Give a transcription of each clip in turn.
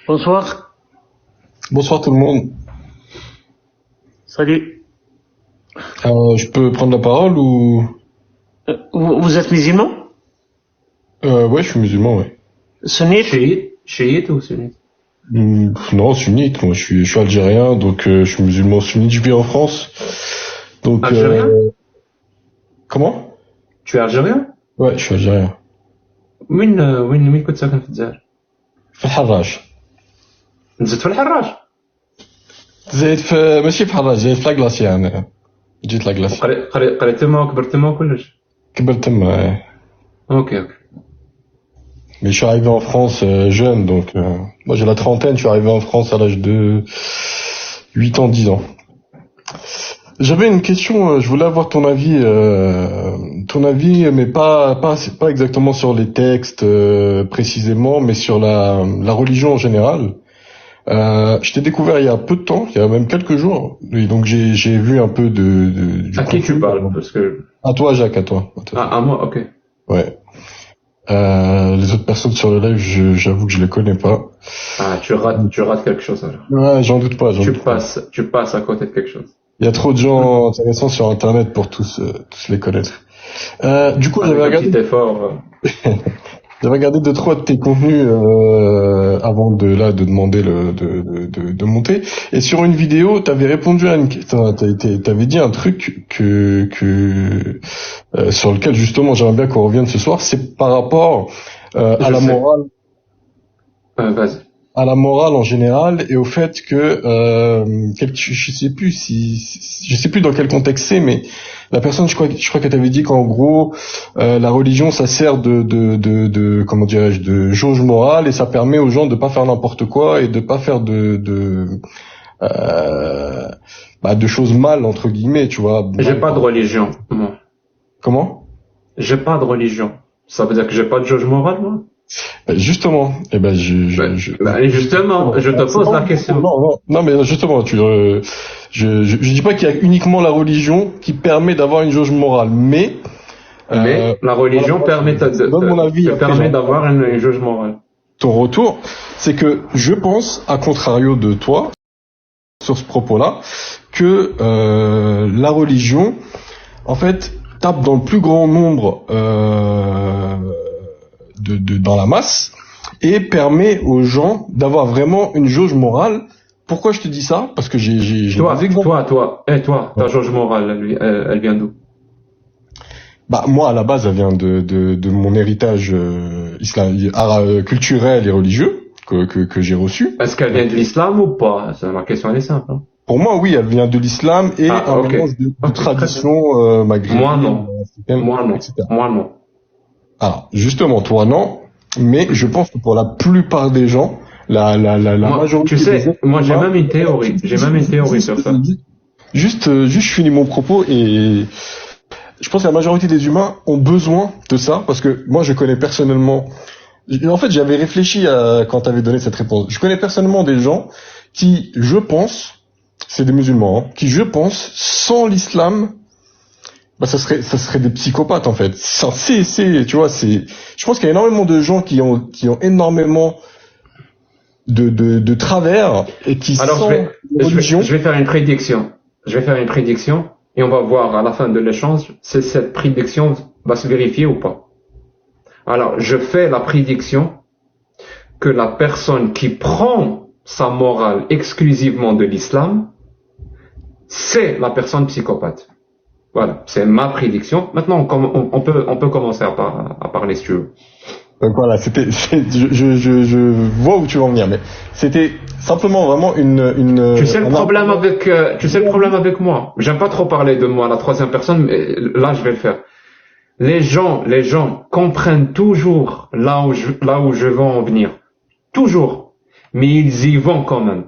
Bonsoir. Bonsoir tout le monde. Salut. Je peux prendre la parole ou... Vous êtes musulman? Ouais, je suis musulman, ouais. Sunnite? Chiite ou sunnite? Non, sunnite. Moi, je suis algérien, donc je suis musulman sunnite. Je vis en France. Donc, Algérien? Comment? Tu es algérien? Ouais, je suis algérien. وين كنت ساكن في الجزائر؟ في الحراج. نزلت في الحراج. زايد في ماشي في الحراج، زايد في لاكلاسيا انا. جيت لاكلاسيا. قريت تما وكبرت تما وكلش. كبرت تما. اوكي. Mais je suis arrivé en France jeune, donc moi j'ai la trentaine, je suis arrivé en France à l'âge de 8 ans, 10 ans. J'avais une question, je voulais avoir ton avis, mais pas exactement sur les textes précisément, mais sur la religion en général. Je t'ai découvert il y a peu de temps, il y a même quelques jours, et donc j'ai vu un peu du À qui contenu. tu parles? Parce que... À toi, Jacques, à toi. à moi, ok. Ouais. Les autres personnes sur le live, j'avoue que je les connais pas. Ah, tu rates quelque chose alors. Ouais, j'en doute pas. Tu passes à côté de quelque chose. Il y a trop de gens intéressants sur Internet pour tous les connaître. Du coup, Avec un petit effort. j'avais regardé 2-3 de tes contenus avant de demander de monter. Et sur une vidéo, t'avais répondu à une question. T'avais dit un truc sur lequel justement j'aimerais bien qu'on revienne ce soir. C'est par rapport à la morale. Vas-y. À la morale en général et au fait que je sais plus dans quel contexte c'est, mais la personne je crois qu'elle t'avait dit qu'en gros la religion ça sert de comment dirais-je, de jauge morale, et ça permet aux gens de pas faire n'importe quoi et de pas faire de choses mal entre guillemets, tu vois. J'ai pas de religion, moi. Comment? J'ai pas de religion. Ça veut dire que j'ai pas de jauge morale, moi? Justement, justement, je te pose la question. Non, mais justement, je dis pas qu'il y a uniquement la religion qui permet d'avoir une jauge morale, mais la religion permet d'avoir une jauge morale. Ton retour, c'est que je pense, à contrario de toi, sur ce propos-là, que la religion, en fait, tape dans le plus grand nombre dans la masse et permet aux gens d'avoir vraiment une jauge morale. Pourquoi je te dis ça? Parce que j'ai des exemples. Toi, ta jauge morale, elle vient d'où? Bah moi à la base elle vient de mon héritage culturel et religieux que j'ai reçu. Est-ce qu'elle vient de l'islam ou pas? La question elle est simple. Hein. Pour moi oui, elle vient de l'islam et un mélange de traditions maghrébines. Moi non. Moi non. Alors, justement, toi, non, mais je pense que pour la plupart des gens, la majorité... Tu sais, moi, j'ai même une théorie sur ça. Juste, je finis mon propos et je pense que la majorité des humains ont besoin de ça, parce que moi, je connais personnellement... En fait, j'avais réfléchi quand tu avais donné cette réponse. Je connais personnellement des gens qui, je pense, c'est des musulmans, hein, qui, je pense, sans l'islam... ça serait des psychopathes en fait. Tu vois, je pense qu'il y a énormément de gens qui ont énormément de travers et qui Alors je vais faire une prédiction. Et on va voir à la fin de l'échange si cette prédiction va se vérifier ou pas. Alors, je fais la prédiction que la personne qui prend sa morale exclusivement de l'islam, c'est la personne psychopathe. Voilà, c'est ma prédiction. Maintenant, on peut commencer à parler si tu veux. Donc voilà, je vois où tu veux en venir, mais c'était simplement vraiment une. Tu sais le problème avec moi. J'aime pas trop parler de moi à la troisième personne, mais là je vais le faire. Les gens comprennent toujours là où je veux en venir. Toujours. Mais ils y vont quand même.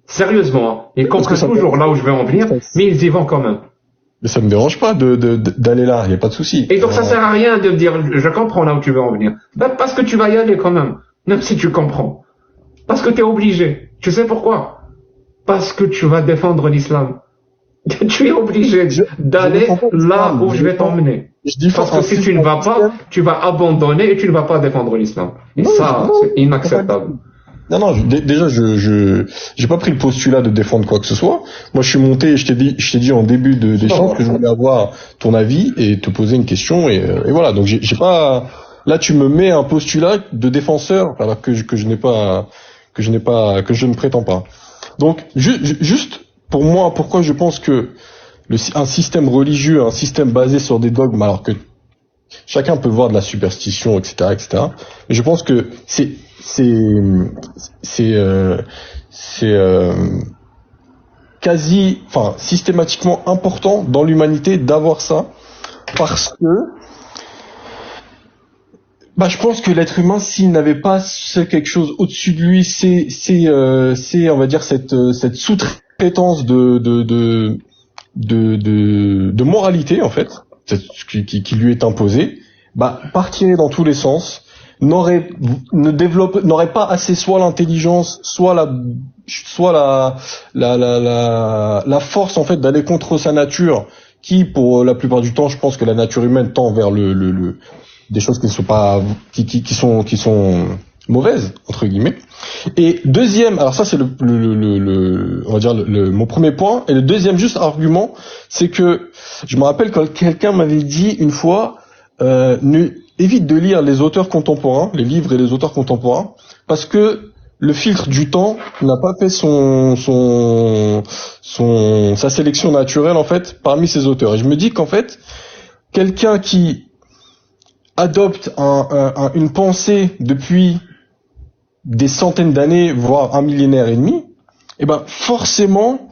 Sérieusement, ils comprennent toujours là où je veux en venir, mais ils y vont quand même. Mais ça me dérange pas d'aller là, y a pas de souci. Et donc ça sert à rien de dire je comprends là où tu veux en venir. Parce que tu vas y aller quand même, même si tu comprends. Parce que t'es obligé. Tu sais pourquoi? Parce que tu vas défendre l'islam. Tu es obligé d'aller là où je vais t'emmener. Parce que si tu ne vas pas, tu vas abandonner et tu ne vas pas défendre l'islam. Et ça, c'est inacceptable. Non, déjà, j'ai pas pris le postulat de défendre quoi que ce soit. Moi, je suis monté et je t'ai dit en début d'échange que je voulais avoir ton avis et te poser une question et voilà. Donc, j'ai pas, là, tu me mets un postulat de défenseur alors que je ne prétends pas. Donc, juste, pour moi, pourquoi je pense que un système religieux, un système basé sur des dogmes, alors que chacun peut voir de la superstition, etc. Mais je pense que c'est quasi, enfin, systématiquement important dans l'humanité d'avoir ça, parce que, je pense que l'être humain, s'il n'avait pas quelque chose au-dessus de lui, c'est, on va dire, cette sous-traitance de moralité, en fait, qui lui est imposée, partirait dans tous les sens, n'aurait pas assez soit l'intelligence, soit la force, en fait, d'aller contre sa nature, qui, pour la plupart du temps, je pense que la nature humaine tend vers des choses qui ne sont pas, qui sont mauvaises, entre guillemets. Et deuxième, alors ça c'est on va dire mon premier point, et le deuxième juste argument, c'est que je me rappelle quand quelqu'un m'avait dit une fois, évite de lire les auteurs contemporains, les livres et les auteurs contemporains, parce que le filtre du temps n'a pas fait sa sélection naturelle, en fait, parmi ces auteurs. Et je me dis qu'en fait, quelqu'un qui adopte une pensée depuis des centaines d'années, voire un millénaire et demi, forcément,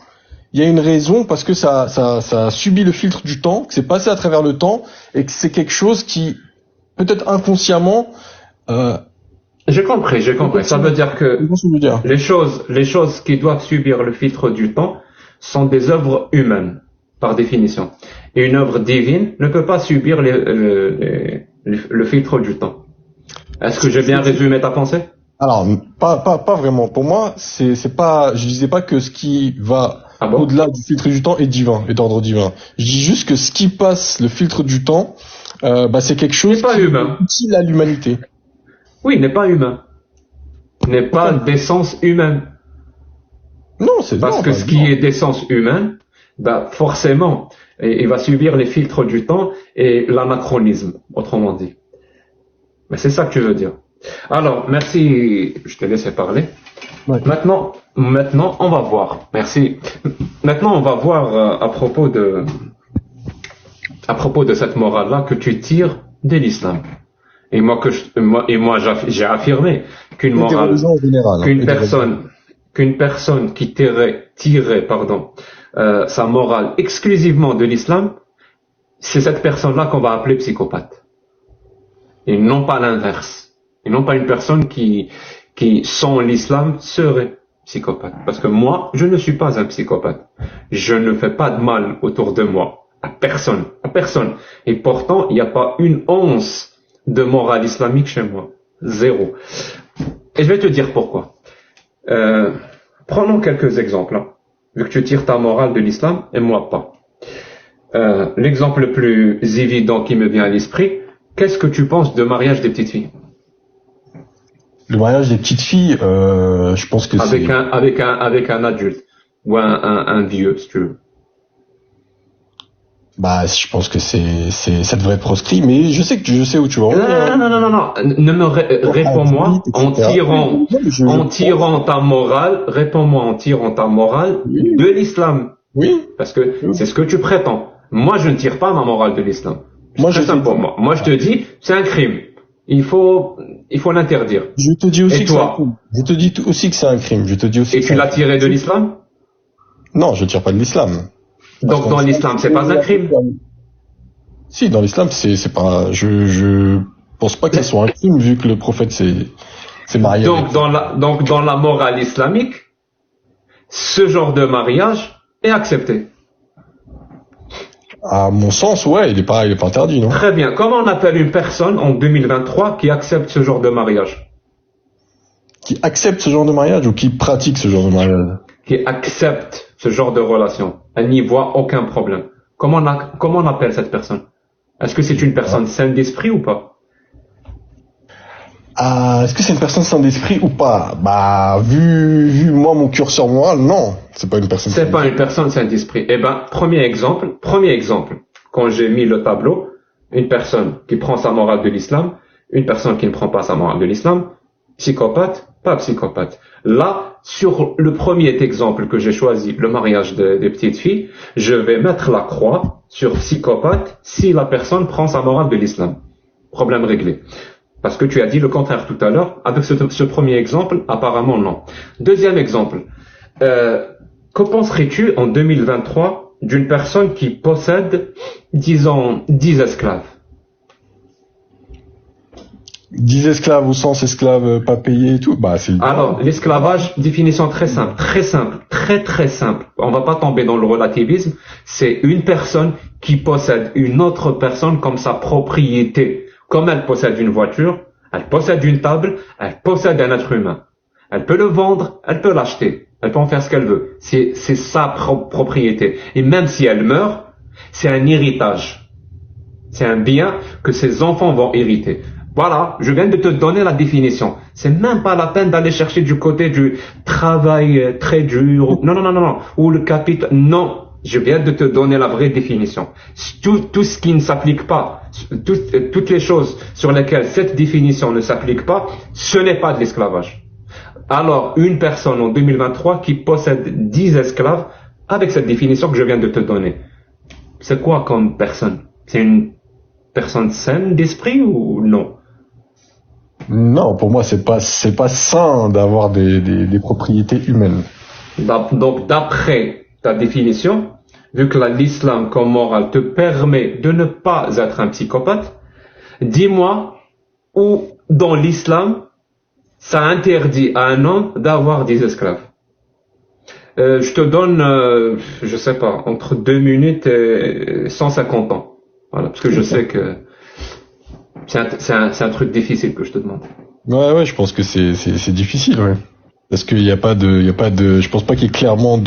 il y a une raison, parce que ça a subi le filtre du temps, que c'est passé à travers le temps, et que c'est quelque chose qui, peut-être inconsciemment, J'ai compris. Ça veut dire que les choses qui doivent subir le filtre du temps sont des œuvres humaines, par définition. Et une œuvre divine ne peut pas subir le filtre du temps. Est-ce que j'ai bien résumé ta pensée? Alors, pas vraiment. Pour moi, je disais pas que ce qui va au-delà du filtre du temps est divin, est d'ordre divin. Je dis juste que ce qui passe le filtre du temps, c'est quelque chose qui est utile à l'humanité. Oui, n'est pas humain. N'est pas d'essence humaine. Non, parce que ce qui est d'essence humaine, forcément, il va subir les filtres du temps et l'anachronisme, autrement dit. Mais c'est ça que tu veux dire. Alors, merci, je te laisse parler. Ouais. Maintenant, on va voir. Merci. Maintenant, on va voir à propos de cette morale-là que tu tires de l'islam. Et moi j'ai affirmé qu'une morale, qu'une personne qui tirait sa morale exclusivement de l'islam, c'est cette personne-là qu'on va appeler psychopathe. Et non pas l'inverse. Et non pas une personne qui sans l'islam serait psychopathe. Parce que moi, je ne suis pas un psychopathe. Je ne fais pas de mal autour de moi. À personne. Et pourtant, il n'y a pas une once de morale islamique chez moi. Zéro. Et je vais te dire pourquoi. Prenons quelques exemples. Hein, vu que tu tires ta morale de l'islam et moi pas. L'exemple le plus évident qui me vient à l'esprit, qu'est-ce que tu penses de mariage des petites filles? Le mariage des petites filles, je pense que avec un adulte ou un vieux, si tu veux. Je pense que ça devrait être proscrit, mais je sais où tu vas. Non. Ne me réponds-moi en tirant ta morale. Réponds-moi en tirant ta morale de l'islam. Oui. Parce que c'est ce que tu prétends. Moi, je ne tire pas ma morale de l'islam. Moi, je te dis, c'est un crime. Il faut l'interdire. Je te dis aussi que c'est un crime. Je te dis aussi que c'est un crime. Je te dis aussi. Et tu l'as tiré de l'islam? Non, je tire pas de l'islam. Donc dans l'islam, c'est pas un crime? Si, dans l'islam, c'est pas. Je pense pas que ce soit un crime vu que le prophète s'est marié. Donc dans la morale islamique, ce genre de mariage est accepté. À mon sens, ouais, il est pas interdit, non? Très bien. Comment on appelle une personne en 2023 qui accepte ce genre de mariage? Qui accepte ce genre de mariage ou qui pratique ce genre de mariage? Qui accepte ce genre de relation. Elle n'y voit aucun problème. Comment on appelle cette personne? Est-ce que c'est une personne saine d'esprit ou pas? Est-ce que c'est une personne sain d'esprit ou pas? Bah, vu moi, mon curseur moral, non. C'est pas une personne C'est pas une personne sain d'esprit. Eh ben, premier exemple, quand j'ai mis le tableau, une personne qui prend sa morale de l'islam, une personne qui ne prend pas sa morale de l'islam, psychopathe, pas psychopathe. Là, sur le premier exemple que j'ai choisi, le mariage des petites filles, je vais mettre la croix sur psychopathe si la personne prend sa morale de l'islam. Problème réglé. Parce que tu as dit le contraire tout à l'heure. Avec ce premier exemple, apparemment non. Deuxième exemple. Que penserais-tu en 2023 d'une personne qui possède, disons, 10 esclaves? 10 esclaves au sens esclaves pas payés et tout, bah c'est... Alors, l'esclavage, définition très simple, très simple. On va pas tomber dans le relativisme. C'est une personne qui possède une autre personne comme sa propriété. Comme elle possède une voiture, elle possède une table, elle possède un être humain. Elle peut le vendre, elle peut l'acheter, elle peut en faire ce qu'elle veut. C'est sa propriété. Et même si elle meurt, c'est un héritage. C'est un bien que ses enfants vont hériter. Voilà, je viens de te donner la définition. C'est même pas la peine d'aller chercher du côté du travail très dur. Non. Ou le capital. Non. Je viens de te donner la vraie définition. Tout ce qui ne s'applique pas, toutes les choses sur lesquelles cette définition ne s'applique pas, ce n'est pas de l'esclavage. Alors, une personne en 2023 qui possède 10 esclaves, avec cette définition que je viens de te donner, c'est quoi comme personne? C'est une personne saine d'esprit ou non? Non, pour moi, c'est pas sain d'avoir des propriétés humaines. Donc, d'après ta définition, vu que l'islam comme morale te permet de ne pas être un psychopathe, dis-moi où dans l'islam ça interdit à un homme d'avoir des esclaves. Je te donne, je sais pas, entre 2 minutes et 150 ans. Voilà, parce que je sais que c'est un truc difficile que je te demande. Ouais, je pense que c'est difficile, ouais. Parce qu'il y a pas de, je pense pas qu'il y ait clairement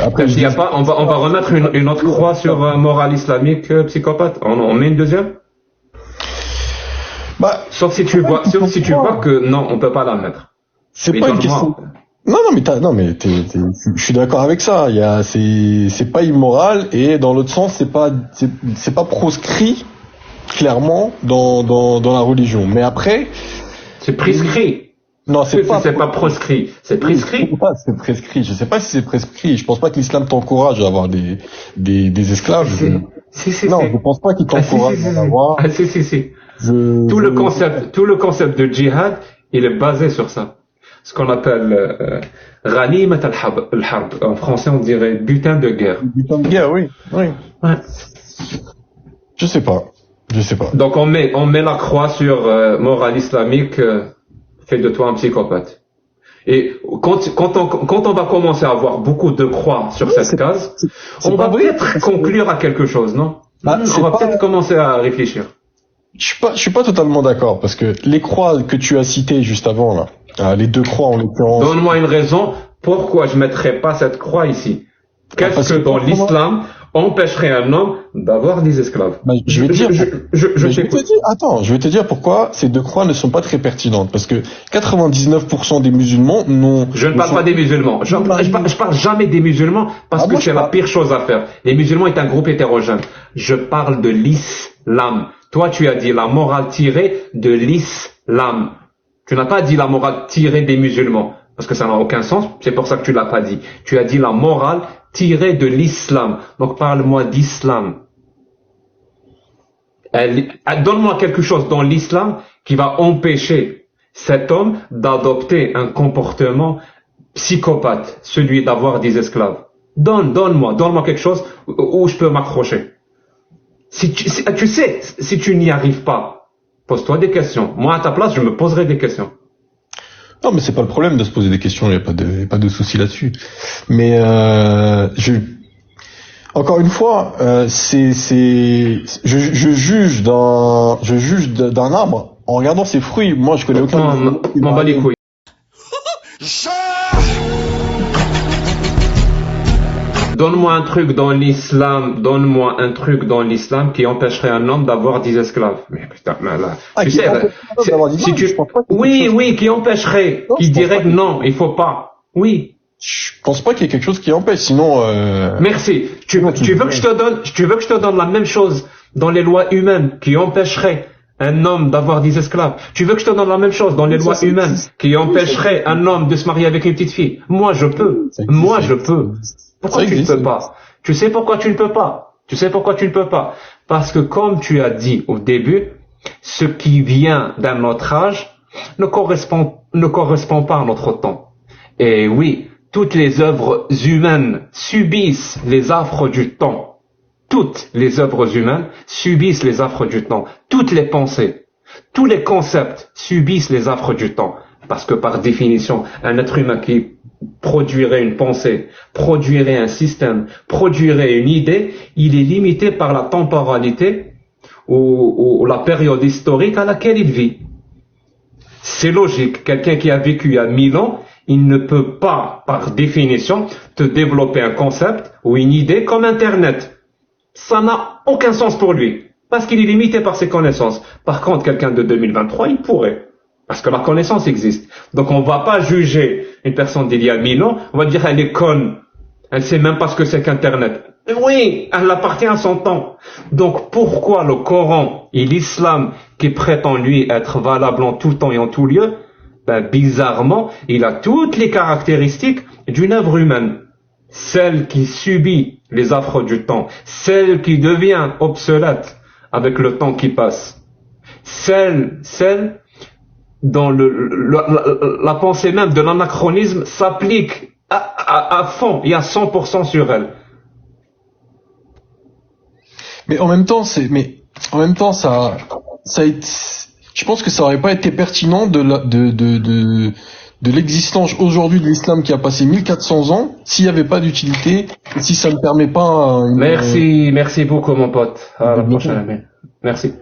après, il y a pas, on va remettre une autre croix sur morale islamique psychopathe. On met une deuxième? Bah, sauf si tu vois que non, on peut pas la mettre. C'est pas une question. Je suis d'accord avec ça. C'est pas immoral et dans l'autre sens, c'est pas proscrit clairement dans la religion. Mais après, c'est prescrit. Non, c'est pas proscrit. C'est prescrit. C'est prescrit. Je sais pas si c'est prescrit. Je pense pas que l'islam t'encourage à avoir des esclaves. Je pense pas qu'il t'encourage à avoir. Si. Tout le concept de djihad, il est basé sur ça. Ce qu'on appelle ghanimat al-harb. En français, on dirait butin de guerre. Butin de guerre, oui. Ouais. Je sais pas. Donc on met la croix sur morale islamique, fait de toi un psychopathe. Et quand on va commencer à avoir beaucoup de croix sur cette case, on va peut-être conclure à quelque chose, non? On va peut-être commencer à réfléchir. Je suis pas totalement d'accord parce que les croix que tu as citées juste avant là, les 2 croix en l'occurrence. Donne-moi une raison pourquoi je mettrais pas cette croix ici. Qu'est-ce que dans l'islam empêcherait un homme d'avoir des esclaves? Je vais te dire pourquoi ces 2 croix ne sont pas très pertinentes. Parce que 99% des musulmans n'ont... Je ne parle pas des musulmans. Je parle jamais des musulmans parce que c'est la pire chose à faire. Les musulmans est un groupe hétérogène. Je parle de l'islam. Toi, tu as dit la morale tirée de l'islam. Tu n'as pas dit la morale tirée des musulmans. Parce que ça n'a aucun sens. C'est pour ça que tu l'as pas dit. Tu as dit la morale tirée de l'islam. Donc parle-moi d'islam. Donne-moi quelque chose dans l'islam qui va empêcher cet homme d'adopter un comportement psychopathe, celui d'avoir des esclaves. Donne-moi quelque chose où je peux m'accrocher. Si tu n'y arrives pas, pose-toi des questions. Moi, à ta place, je me poserai des questions. Non, mais c'est pas le problème de se poser des questions, il y a pas de souci là-dessus. Mais encore une fois, je juge d'un arbre en regardant ses fruits. Moi, je connais aucun. M'en bats les couilles. donne-moi un truc dans l'islam qui empêcherait un homme d'avoir 10 esclaves. Mais putain, mais là, tu sais, oui, qui empêcherait, qui dirait que non, il faut pas. Oui. Je pense pas qu'il y ait quelque chose qui empêche, sinon. Merci. Tu veux que je te donne la même chose dans les lois humaines qui empêcherait un homme d'avoir 10 esclaves. Tu veux que je te donne la même chose dans les lois humaines qui empêcherait un homme de se marier avec une petite fille. Moi, je peux. Pourquoi tu ne peux pas? Tu sais pourquoi tu ne peux pas? Parce que comme tu as dit au début, ce qui vient d'un autre âge ne correspond pas à notre temps. Et oui, toutes les œuvres humaines subissent les affres du temps. Toutes les œuvres humaines subissent les affres du temps. Toutes les pensées, tous les concepts subissent les affres du temps. Parce que par définition, un être humain qui produirait une pensée, produirait un système, produirait une idée, il est limité par la temporalité ou la période historique à laquelle il vit. C'est logique. Quelqu'un qui a vécu il y a 1000 ans, il ne peut pas, par définition, te développer un concept ou une idée comme Internet. Ça n'a aucun sens pour lui, parce qu'il est limité par ses connaissances. Par contre, quelqu'un de 2023, il pourrait, parce que la connaissance existe. Donc on va pas juger une personne d'il y a 1000 ans, on va dire elle est conne, elle sait même pas ce que c'est qu'Internet. Oui, elle appartient à son temps. Donc pourquoi le Coran et l'islam, qui prétend lui être valable en tout temps et en tout lieu, bizarrement, il a toutes les caractéristiques d'une œuvre humaine. Celle qui subit les affres du temps, celle qui devient obsolète avec le temps qui passe, celle dont la pensée même de l'anachronisme s'applique à fond et à 100% sur elle. Mais en même temps, ça je pense que ça aurait pas été pertinent de l'existence aujourd'hui de l'islam qui a passé 1400 ans, s'il n'y avait pas d'utilité, et si ça ne permet pas Merci beaucoup mon pote. À la prochaine. Merci.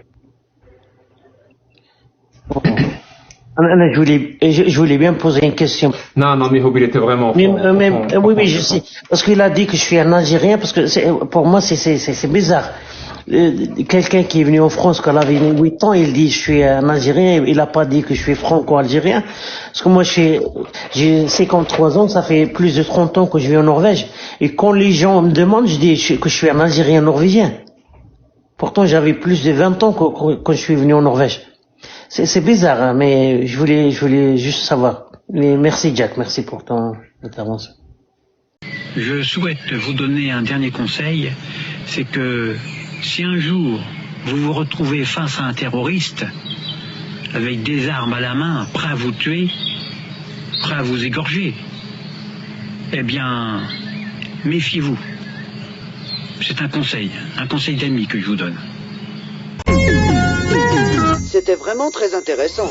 Je voulais bien poser une question. Non, mais il était vraiment oui, je sais. Parce qu'il a dit que je suis un Algérien, parce que pour moi, c'est bizarre. Quelqu'un qui est venu en France quand il avait 8 ans, il dit je suis un Algérien, il a pas dit que je suis franco-algérien. Parce que moi j'ai 53 ans, ça fait plus de 30 ans que je vis en Norvège. Et quand les gens me demandent, je dis que je suis un Algérien norvégien. Pourtant j'avais plus de 20 ans quand je suis venu en Norvège. C'est bizarre, hein, mais je voulais juste savoir. Mais merci Jack, merci pour ton intervention. Je souhaite vous donner un dernier conseil, c'est que si un jour vous vous retrouvez face à un terroriste avec des armes à la main, prêt à vous tuer, prêt à vous égorger, eh bien, méfiez-vous. C'est un conseil d'ami que je vous donne. C'était vraiment très intéressant.